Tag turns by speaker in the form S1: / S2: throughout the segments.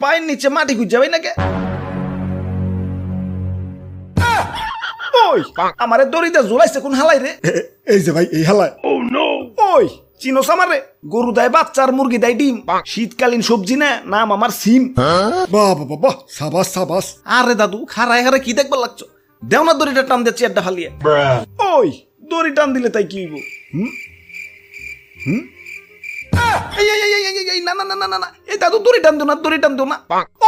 S1: পায়ের নিচে মাটি খুঁজে যাবে নাকি ওই আমারে দড়িতে ঝুলাইছে কোন হালাই রে
S2: এই যে ভাই এই হালায়
S1: ওই চিনোস আমারে গরু দেয় বাচ্চার মুরগি দেয় ডিম শীতকালীন সবজি না নাম আমার সিম
S2: বাহ বাহ বাহ সাবাস সাবাস
S1: আরে দাদু খারায় হারে কি দেখবার লাগছো দেও না দড়িটা টান দিয়ে চেয়ারটা ফালিয়ে ওই দড়ি টান দিলে তাই কি হইব এই না না না না না এই দাদু দড়ি টান দিও না দড়ি টান দিও না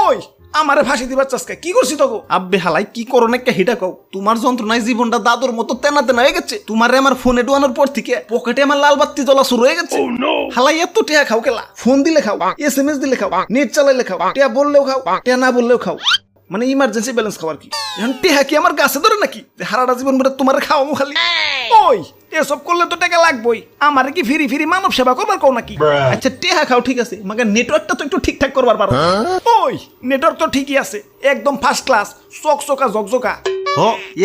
S1: ওই আমারে ফাঁসি দিবার চাষকা কি করছি তোকে আব্বে হালাই কি করো না হিটা কও তোমার যন্ত্রণায় জীবনটা দাদুর মতো তেনা তেনা হয়ে গেছে তোমারে আমার ফোনে ডুয়ানোর পর থেকে পকেটে আমার লাল বাতি জ্বলা শুরু হয়ে গেছে হালাই এত টিয়া খাও কেলা ফোন দিলে খাও SMS দিলে খাও নেট চালাইলে খাও টিয়া বললেও খাও টিয়া না বললেও খাও মানে ইমার্জেন্সি ব্যালেন্স খাবার কি এখন টিয়া কি আমার গাছে ধরে নাকি হারাটা জীবন ধরে তোমার খাওয়ামো খালি ওই এসব করলে তো টাকা লাগবেই আমারে কি ফিরি ফিরি মানব সেবা করবার কও নাকি আচ্ছা টেহা খাও ঠিক আছে মাগার নেটওয়ার্কটা তো একটু ঠিকঠাক করবার পারো ওই নেটওয়ার্ক তো ঠিকই আছে একদম ফার্স্ট ক্লাস চকচকা জকজকা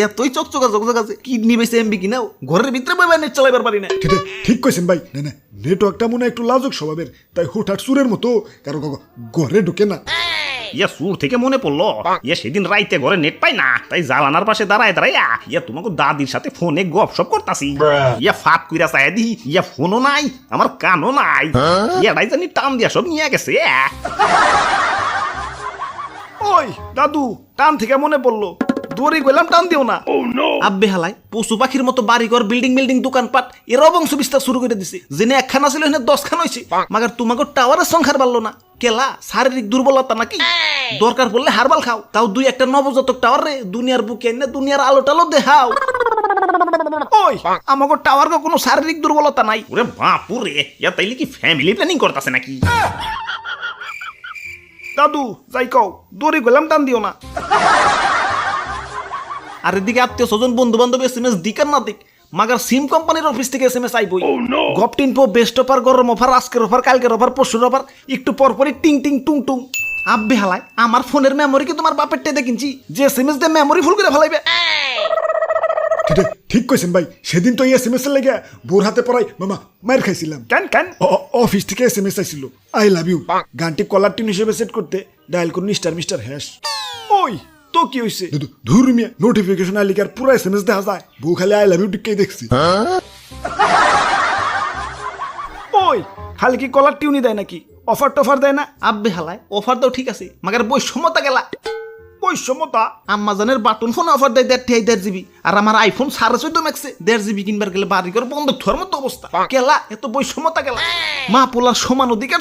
S1: এতই চকচকা জকজকা আছে কিডনি বেশি এমবি কিনাও ঘরের ভিতরে বই নেট চালাইবার পারি না
S2: ঠিক কইছেন ভাই না না নেটওয়ার্কটা মনে একটু লাজুক স্বভাবের তাই হুটহাট সুরের মতো কারো ঘরে ঢুকে না
S3: ইয়া সুর থেকে মনে পড়লো ইয়া সেদিন রাইতে ঘরে নেট পাই না তাই জালানার পাশে দাঁড়ায় দাঁড়াইয়া ইয়া তোমাকে দাদির সাথে ফোনে গপসপ করতাছি ইয়া ফাত কইরা চাই দি ইয়া ফোনও নাই আমার কানও নাই ইয়া রাই জানি টান দিয়া সব নিয়ে গেছে
S1: ওই দাদু টান থেকে মনে পড়লো দড়ি গেলাম টান দিও না আব্বে হালাই পশু পাখির মতো বাড়িঘর বিল্ডিং বিল্ডিং দোকানপাট এরাও বংশ বিস্তার শুরু করে দিছে জেনে একখানা ছিল এখানে 10 খান হয়েছে মাগার তোমাকে টাওয়ারের সংখ্যার বাড়লো না কেলা শারীরিক দুর্বলতা নাকি দরকার পড়লে হারবাল খাও তাও দুই একটা নবজাতক টাওয়ার রে দুনিয়ার বুকে এনে দুনিয়ার আলো টালো দেখাও ওই আমাকে টাওয়ার কোনো শারীরিক দুর্বলতা নাই
S3: ওরে বাপুরে ইয়া তাইলে কি ফ্যামিলি প্ল্যানিং করতেছে নাকি
S1: দাদু যাই কও দড়ি গেলাম টান দিও না আর এদিকে আত্মীয় স্বজন বন্ধু বান্ধব SMS দিকার না দিক মাগার সিম কোম্পানির অফিস থেকে SMS আইবই গপটিন পো বেস্ট অফার গরম অফার আজকের অফার কালকের অফার পরশুর অফার একটু পরপরই টিং টিং টুং টুং আব্বে হালাই আমার ফোনের মেমোরি কি তোমার বাপের টেদে কিনছি যে SMS দিয়ে মেমোরি ফুল করে ফেলাইবে
S2: ঠিক কইছেন ভাই সেদিন তো SMS এর লেগে বোর হাতে পড়াই মামা মার খাইছিলাম
S1: কেন
S2: অফিস থেকে SMS আইছিল আই লাভ ইউ গানটি কলার টিউন হিসেবে সেট করতে ডায়াল করুন মিস্টার হ্যাশ
S1: ওই তো কি হইছে
S2: ধুর মিয়া নোটিফিকেশন আইলে কি আর পুরো SMS দেখা যায় বউ খালি আই লাভ ইউ টিকেই দেখছি
S1: ওই খালি কি কলার টিউনই দেয় নাকি অফার টফার দেয় না আব্বে হালাই অফার দাও ঠিক আছে মাগার বৈষম্যতা গেলা বৈষম্যতা আম্মাজানের বাটন ফোন অফার দেয় 1.5 GB আর আমার আইফোন 14.5 ম্যাক্সে 1.5 GB কিনবার গেলে বাড়ি করে বন্ধ থর মতো অবস্থা কেলা এত বৈষম্যতা গেলা মা পোলার সমান অধিকার